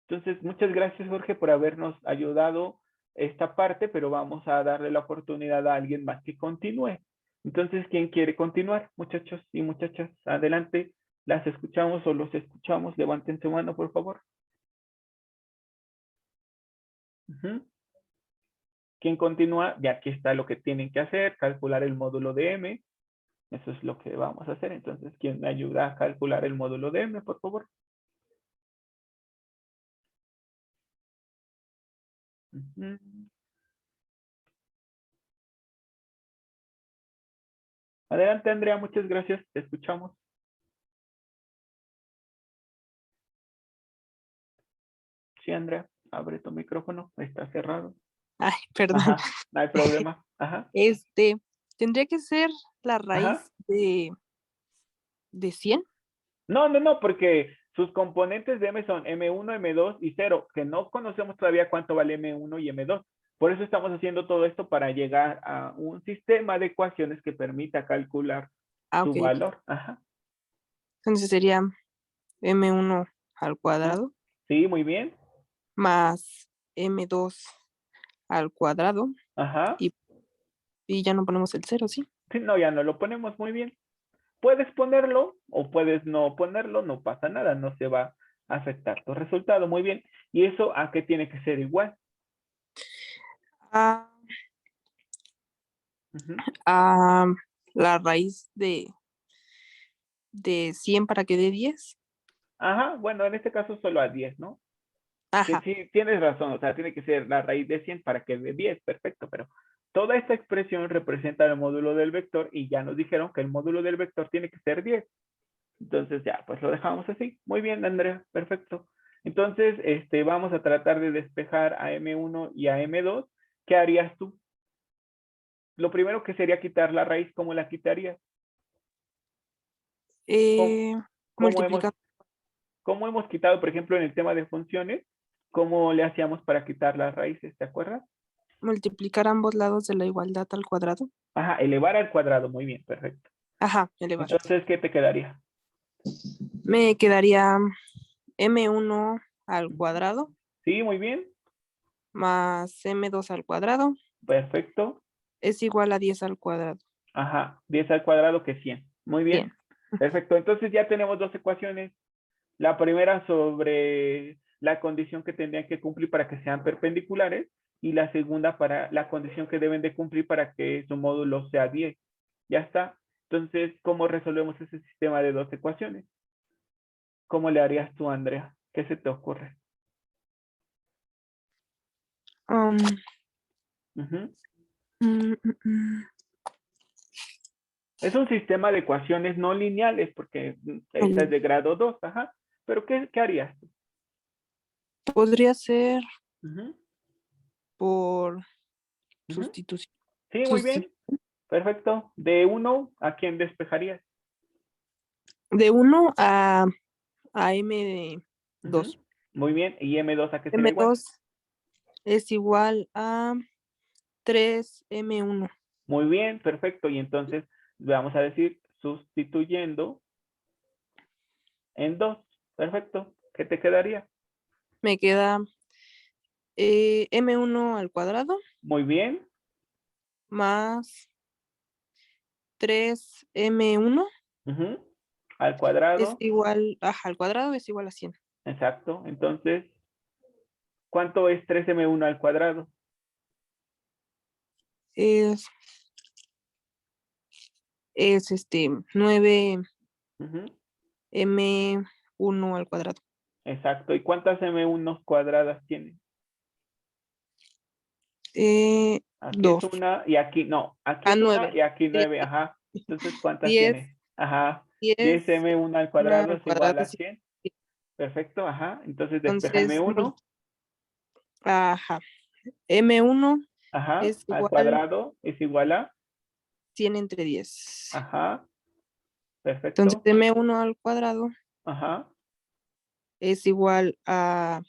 Entonces, muchas gracias, Jorge, por habernos ayudado esta parte, pero vamos a darle la oportunidad a alguien más que continúe. Entonces, ¿quién quiere continuar? Muchachos y muchachas, adelante. Las escuchamos o los escuchamos. Levanten su mano, por favor. ¿Quién continúa? Y aquí está lo que tienen que hacer, calcular el módulo de M. Eso es lo que vamos a hacer. Entonces, ¿quién me ayuda a calcular el módulo de M, por favor? Adelante, Andrea, muchas gracias. Te escuchamos. Sí, Andrea, abre tu micrófono. Está cerrado. Ay, perdón. Ajá, no hay problema. Ajá, Tendría que ser la ajá. raíz de 100. No, porque sus componentes de M son M1, M2 y 0, que no conocemos todavía cuánto vale M1 y M2. Por eso estamos haciendo todo esto para llegar a un sistema de ecuaciones que permita calcular su Ok, ok. valor. Ajá. Entonces sería M1 al cuadrado Sí, muy bien. más M2 al cuadrado Ajá. y, y ya no ponemos el 0, ¿sí? Sí, no, ya no lo ponemos muy bien. Puedes ponerlo o puedes no ponerlo, no pasa nada, no se va a afectar tu resultado. Muy bien. ¿Y eso a qué tiene que ser igual? A, Ujú. a la raíz de 100 para que dé 10. Ajá, bueno, en este caso solo a 10, ¿no? Que Ajá. sí, tienes razón, o sea, tiene que ser la raíz de 100 para que dé 10, perfecto, pero toda esta expresión representa el módulo del vector y ya nos dijeron que el módulo del vector tiene que ser 10. Entonces ya, pues lo dejamos así. Muy bien, Andrea, perfecto. Entonces, vamos a tratar de despejar a M1 y a M2. ¿Qué harías tú? Lo primero que sería quitar la raíz, ¿cómo la quitarías? ¿Cómo, cómo hemos, Multiplicando. cómo hemos quitado, por ejemplo, en el tema de funciones, cómo le hacíamos para quitar las raíces? ¿Te acuerdas? Multiplicar ambos lados de la igualdad al cuadrado. Ajá, elevar al cuadrado, muy bien, perfecto. Ajá, elevar. Entonces, ¿qué te quedaría? Me quedaría M1 al cuadrado Sí, muy bien, más M2 al cuadrado perfecto. es igual a 10 al cuadrado. Ajá, 10 al cuadrado que 100. Muy 100. bien, perfecto. Entonces ya tenemos dos ecuaciones. La primera sobre la condición que tendrían que cumplir para que sean perpendiculares y la segunda para la condición que deben de cumplir para que su módulo sea 10. Ya está. Entonces, ¿cómo resolvemos ese sistema de dos ecuaciones? ¿Cómo le harías tú, Andrea? ¿Qué se te ocurre? Um, Ujú. mm, mm, mm. Es un sistema de ecuaciones no lineales porque esta es de grado 2, ajá. Pero ¿qué harías? Podría ser Ujú, por ujú. sustitución. Sí, muy bien. Perfecto. De 1, ¿a quién despejarías? De 1 a M2. Ujú. Muy bien. ¿Y M2 a qué será igual? M2 es igual a 3M1. Muy bien, perfecto. Y entonces vamos a decir sustituyendo en 2. Perfecto. ¿Qué te quedaría? Me queda M1 al cuadrado Muy bien. más 3M1 Ujú. Al es cuadrado. igual, al cuadrado es igual a 100. Exacto. Entonces, ¿cuánto es 3M1 al cuadrado? Es 9M1 Ujú. al cuadrado. Exacto. ¿Y cuántas M1 cuadradas tiene? Aquí es 2. una y aquí no. Aquí A es una 9. y aquí 9. Ajá. Entonces, ¿cuántas 10, tiene? Ajá. 10 10 M1 al una cuadrado al es igual cuadrado a es 100. Perfecto. Ajá. Entonces, despeja entonces, M1. ajá, M1 Ajá. es Al igual cuadrado es igual a. 100 entre 10. Ajá. Entonces, Perfecto. M1 al cuadrado Ajá. es igual a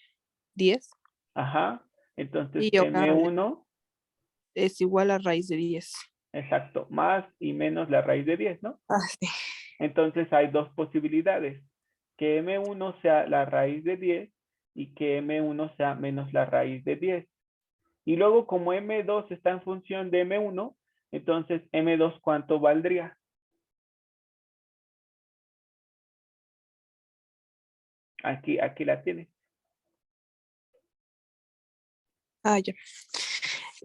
10 Ajá. Entonces, y ahora M1, es igual a raíz de 10. exacto, más y menos la raíz de 10, ¿no? Ah, sí. Entonces hay dos posibilidades, que M1 sea la raíz de 10 y que M1 sea menos la raíz de 10. Y luego como M2 está en función de M1, entonces M2 ¿cuánto valdría? Aquí la tienes. Ah, ya.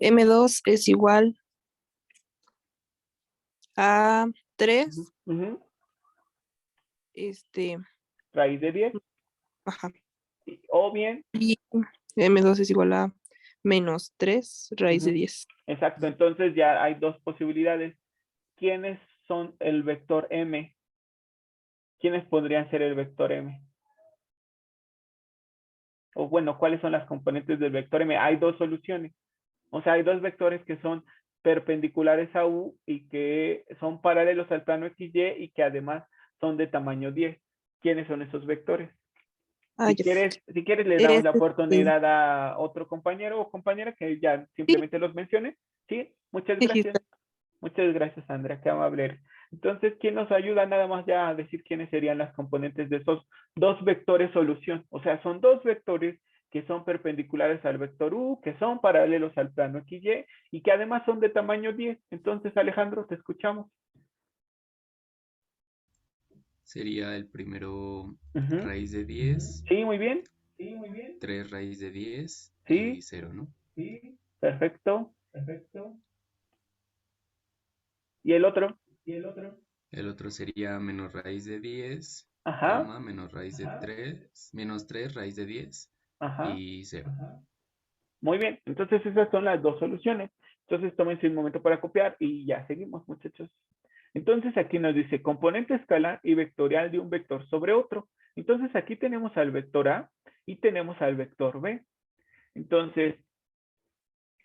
M2 es igual a 3, Ujú. este, Raíz de 10. ajá. O bien, Y M2 es igual a menos 3 raíz de ujú, 10. exacto, entonces ya hay dos posibilidades. ¿Quiénes son el vector M? ¿Quiénes podrían ser el vector M? O bueno, ¿cuáles son las componentes del vector M? Hay dos soluciones. O sea, hay dos vectores que son perpendiculares a U y que son paralelos al plano XY y que además son de tamaño 10. ¿Quiénes son esos vectores? Ah, Si ya. quieres, le damos Es, la oportunidad a otro compañero o compañera que ya sí, simplemente los mencione. Sí, muchas sí, gracias. Gisela. Muchas gracias, Andrea, qué amable eres. Entonces, ¿quién nos ayuda nada más ya a decir quiénes serían las componentes de esos dos vectores solución? O sea, son dos vectores que son perpendiculares al vector U, que son paralelos al plano XY y que además son de tamaño 10. Entonces, Alejandro, te escuchamos. Sería el primero Ujú. raíz de 10, Sí, muy bien. 3 raíz de 10 y Sí, 0, ¿no? perfecto. ¿Y el otro? El otro sería menos raíz de 10, Ajá, coma, menos raíz de 3, menos 3 raíz de 10 ajá. y 0. Muy bien. Entonces, esas son las dos soluciones. Entonces, tómense un momento para copiar y ya seguimos, muchachos. Entonces aquí nos dice componente escalar y vectorial de un vector sobre otro. Entonces aquí tenemos al vector A y tenemos al vector B. Entonces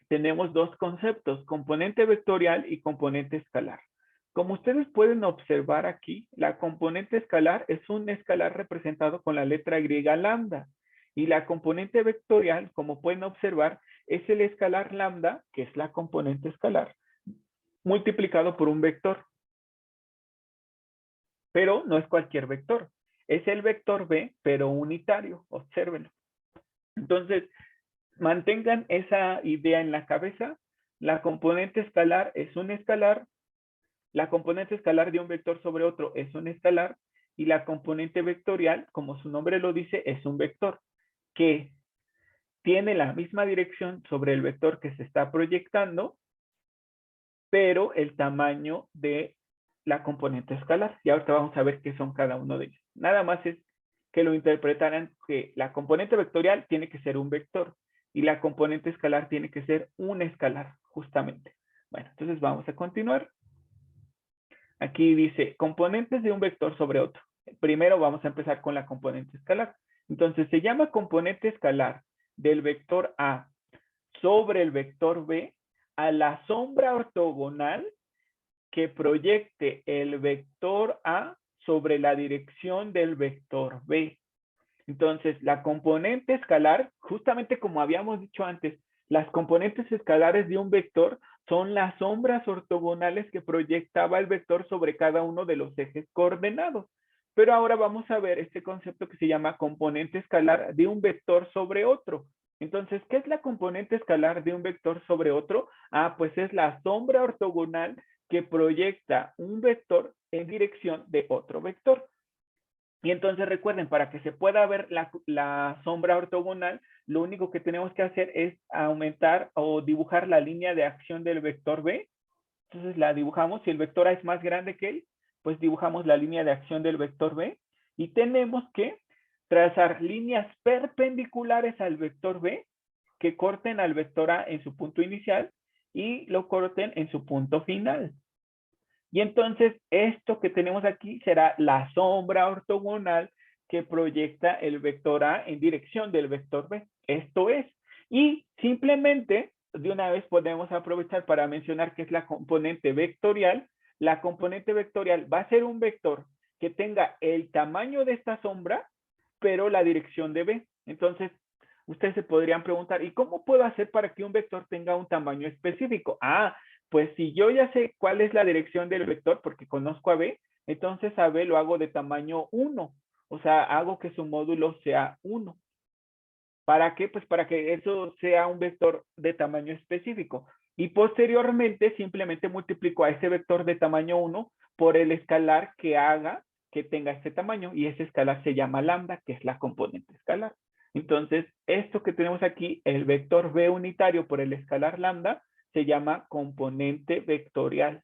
tenemos dos conceptos, componente vectorial y componente escalar. Como ustedes pueden observar aquí, la componente escalar es un escalar representado con la letra griega lambda. Y la componente vectorial, como pueden observar, es el escalar lambda, que es la componente escalar, multiplicado por un vector. Pero no es cualquier vector. Es el vector B, pero unitario. Obsérvenlo. Entonces, mantengan esa idea en la cabeza. La componente escalar es un escalar. La componente escalar de un vector sobre otro es un escalar. Y la componente vectorial, como su nombre lo dice, es un vector que tiene la misma dirección sobre el vector que se está proyectando, pero el tamaño de la componente escalar. Y ahorita vamos a ver qué son cada uno de ellos. Nada más es que lo interpretaran que la componente vectorial tiene que ser un vector y la componente escalar tiene que ser un escalar, justamente. Bueno, entonces vamos a continuar. Aquí dice componentes de un vector sobre otro. Primero vamos a empezar con la componente escalar. Entonces se llama componente escalar del vector A sobre el vector B a la sombra ortogonal que proyecte el vector A sobre la dirección del vector B. Entonces, la componente escalar, justamente como habíamos dicho antes, las componentes escalares de un vector son las sombras ortogonales que proyectaba el vector sobre cada uno de los ejes coordenados. Pero ahora vamos a ver este concepto que se llama componente escalar de un vector sobre otro. Entonces, ¿qué es la componente escalar de un vector sobre otro? Ah, pues es la sombra ortogonal que proyecta un vector en dirección de otro vector. Y entonces recuerden, para que se pueda ver la sombra ortogonal, lo único que tenemos que hacer es aumentar o dibujar la línea de acción del vector B. Entonces la dibujamos. Si el vector A es más grande que él, pues dibujamos la línea de acción del vector B. Y tenemos que trazar líneas perpendiculares al vector B que corten al vector A en su punto inicial y lo corten en su punto final. Y entonces esto que tenemos aquí será la sombra ortogonal que proyecta el vector A en dirección del vector B. Esto es. Y simplemente de una vez podemos aprovechar para mencionar que es la componente vectorial. La componente vectorial va a ser un vector que tenga el tamaño de esta sombra, pero la dirección de B. Entonces, ustedes se podrían preguntar, ¿y cómo puedo hacer para que un vector tenga un tamaño específico? Ah, pues si yo ya sé cuál es la dirección del vector porque conozco a B, entonces a B lo hago de tamaño 1. O sea, hago que su módulo sea 1. ¿Para qué? Pues para que eso sea un vector de tamaño específico. Y posteriormente simplemente multiplico a ese vector de tamaño 1 por el escalar que haga que tenga este tamaño. Y ese escalar se llama lambda, que es la componente escalar. Entonces, esto que tenemos aquí, el vector B unitario por el escalar lambda, se llama componente vectorial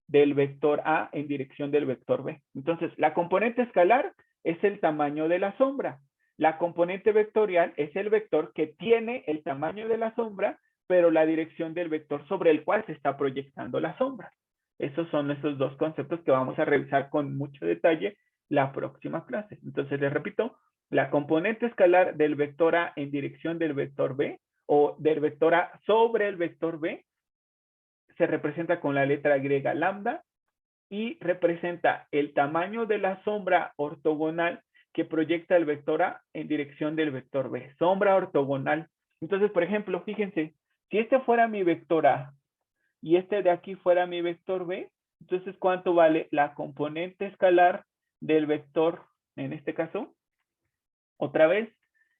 del vector A en dirección del vector B. Entonces, la componente escalar es el tamaño de la sombra. La componente vectorial es el vector que tiene el tamaño de la sombra, pero la dirección del vector sobre el cual se está proyectando la sombra. Esos son esos dos conceptos que vamos a revisar con mucho detalle la próxima clase. Entonces, les repito, la componente escalar del vector A en dirección del vector B o del vector A sobre el vector B se representa con la letra griega lambda y representa el tamaño de la sombra ortogonal que proyecta el vector A en dirección del vector B. Sombra ortogonal. Entonces, por ejemplo, fíjense, si este fuera mi vector A y este de aquí fuera mi vector B, entonces, ¿cuánto vale la componente escalar del vector, en este caso? Otra vez,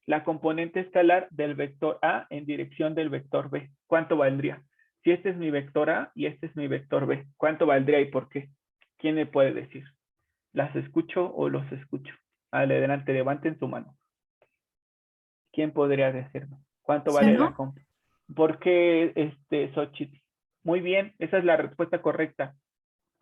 la componente escalar del vector A en dirección del vector B. ¿Cuánto valdría? Si este es mi vector A y este es mi vector B, ¿cuánto valdría y por qué? ¿Quién me puede decir? ¿Las escucho o los escucho? Adelante, levanten su mano. ¿Quién podría decirme? ¿Cuánto vale la ¿Cero? compra? ¿Por qué, Xochitl? Muy bien, esa es la respuesta correcta.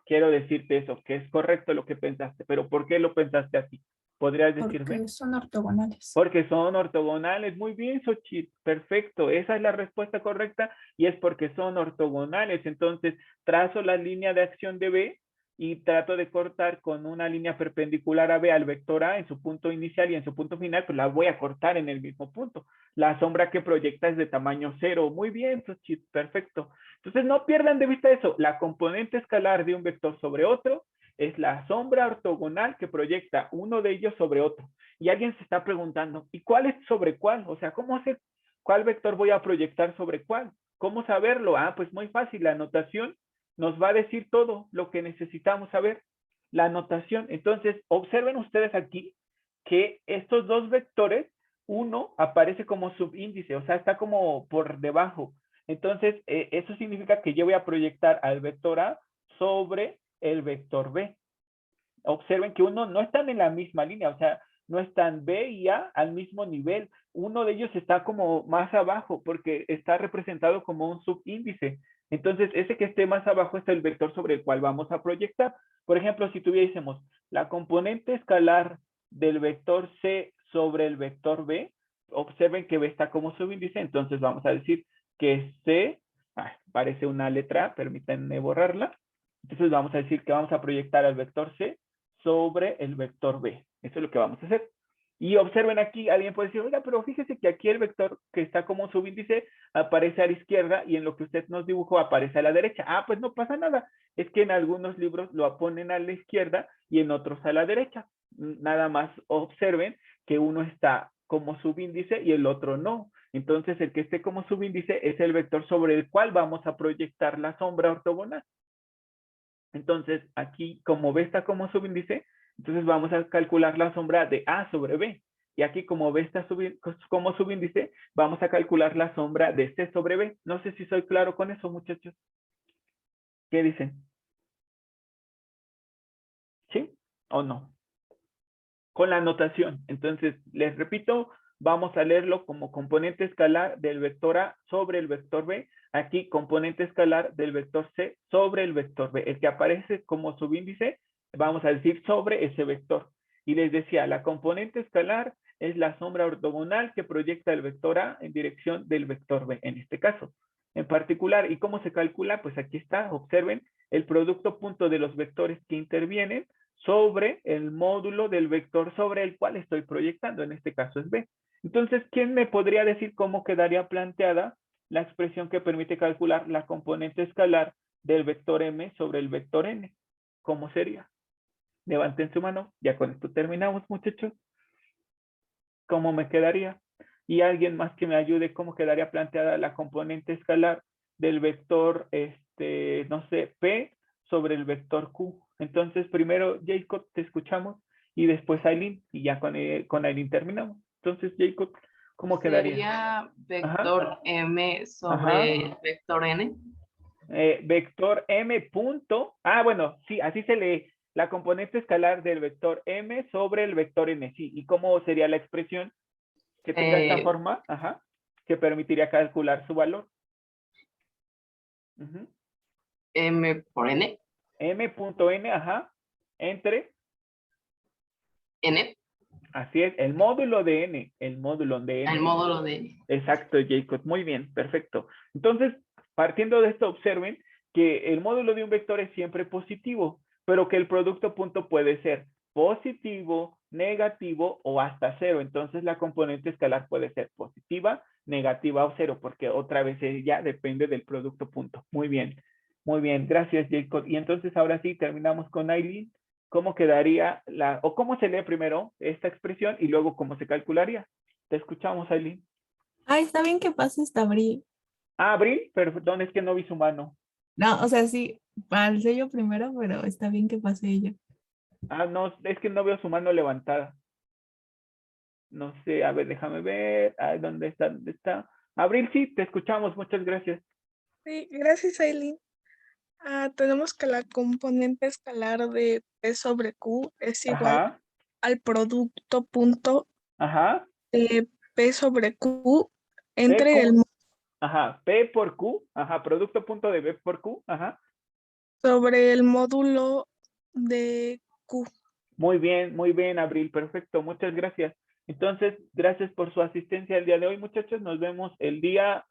Quiero decirte eso, que es correcto lo que pensaste, pero ¿por qué lo pensaste así? ¿Podrías decirme? Porque son ortogonales. Porque son ortogonales. Muy bien, Xochitl. Perfecto. Esa es la respuesta correcta y es porque son ortogonales. Entonces, trazo la línea de acción de B y trato de cortar con una línea perpendicular a B al vector A en su punto inicial y en su punto final, pues la voy a cortar en el mismo punto. La sombra que proyecta es de tamaño 0. Muy bien, Xochitl. Perfecto. Entonces, no pierdan de vista eso. La componente escalar de un vector sobre otro es la sombra ortogonal que proyecta uno de ellos sobre otro. Y alguien se está preguntando, ¿y cuál es sobre cuál? O sea, ¿cómo sé cuál vector voy a proyectar sobre cuál? ¿Cómo saberlo? Ah, pues muy fácil. La notación nos va a decir todo lo que necesitamos saber. La notación. Entonces, observen ustedes aquí que estos dos vectores, uno aparece como subíndice, o sea, está como por debajo. Entonces, eso significa que yo voy a proyectar al vector A sobre el vector B. Observen que uno no están en la misma línea, o sea, no están B y A al mismo nivel. Uno de ellos está como más abajo porque está representado como un subíndice. Entonces, ese que esté más abajo es el vector sobre el cual vamos a proyectar. Por ejemplo, si tuviésemos la componente escalar del vector C sobre el vector B, observen que B está como subíndice, entonces vamos a decir que C, parece una letra, permítanme borrarla, Entonces vamos a decir que vamos a proyectar al vector C sobre el vector B. Eso es lo que vamos a hacer. Y observen aquí, alguien puede decir, oiga, pero fíjese que aquí el vector que está como subíndice aparece a la izquierda y en lo que usted nos dibujó aparece a la derecha. Ah, pues no pasa nada. Es que en algunos libros lo ponen a la izquierda y en otros a la derecha. Nada más observen que uno está como subíndice y el otro no. Entonces el que esté como subíndice es el vector sobre el cual vamos a proyectar la sombra ortogonal. Entonces aquí como B está como subíndice, entonces vamos a calcular la sombra de A sobre B. Y aquí como B está como subíndice, vamos a calcular la sombra de C sobre B. No sé si soy claro con eso, muchachos. ¿Qué dicen? ¿Sí o no? Con la notación. Entonces, les repito, vamos a leerlo como componente escalar del vector A sobre el vector B. Aquí, componente escalar del vector C sobre el vector B. El que aparece como subíndice, vamos a decir sobre ese vector. Y les decía, la componente escalar es la sombra ortogonal que proyecta el vector A en dirección del vector B, en este caso. En particular, ¿y cómo se calcula? Pues aquí está, observen, el producto punto de los vectores que intervienen sobre el módulo del vector sobre el cual estoy proyectando, en este caso es B. Entonces, ¿quién me podría decir cómo quedaría planteada la expresión que permite calcular la componente escalar del vector M sobre el vector N? ¿Cómo sería? Levanten su mano, ya con esto terminamos, muchachos. ¿Cómo me quedaría? Y alguien más que me ayude, ¿cómo quedaría planteada la componente escalar del vector, no sé, P sobre el vector Q? Entonces, primero, Jacob, te escuchamos, y después Aileen, y ya con Aileen terminamos. Entonces, Jacob, ¿cómo quedaría? Sería vector M Ajá. sobre vector N. Vector M punto, bueno, sí, así se lee, la componente escalar del vector M sobre el vector N, sí. ¿Y cómo sería la expresión que tenga esta forma? Ajá, que permitiría calcular su valor. Ujú. M por N. M.N, ajá, entre, N. así es, el módulo de N, el módulo de N. El módulo de N. Exacto, Jacob, muy bien, perfecto. Entonces, partiendo de esto, observen que el módulo de un vector es siempre positivo, pero que el producto punto puede ser positivo, negativo o hasta cero. Entonces, la componente escalar puede ser positiva, negativa o cero, porque otra vez ya depende del producto punto. Muy bien, gracias, Jacob. Y entonces, ahora sí, terminamos con Aileen. ¿Cómo quedaría o cómo se lee primero esta expresión y luego cómo se calcularía? Te escuchamos, Aileen. Ay, está bien que pase esta Abril. Abril, perdón, es que no vi su mano. No, o sea, sí, alcé yo primero, pero está bien que pase ella. No, es que no veo su mano levantada. No sé, a ver, déjame ver. ¿Dónde está? ¿Dónde está? Abril, sí, te escuchamos, muchas gracias. Sí, gracias, Aileen. Tenemos que la componente escalar de P sobre Q es igual Ajá, al producto punto ajá. de P sobre Q P entre el ajá, P por Q, ajá, producto punto de B por Q, ajá. sobre el módulo de Q. Muy bien, Abril, perfecto, muchas gracias. Entonces, gracias por su asistencia el día de hoy, muchachos. Nos vemos el día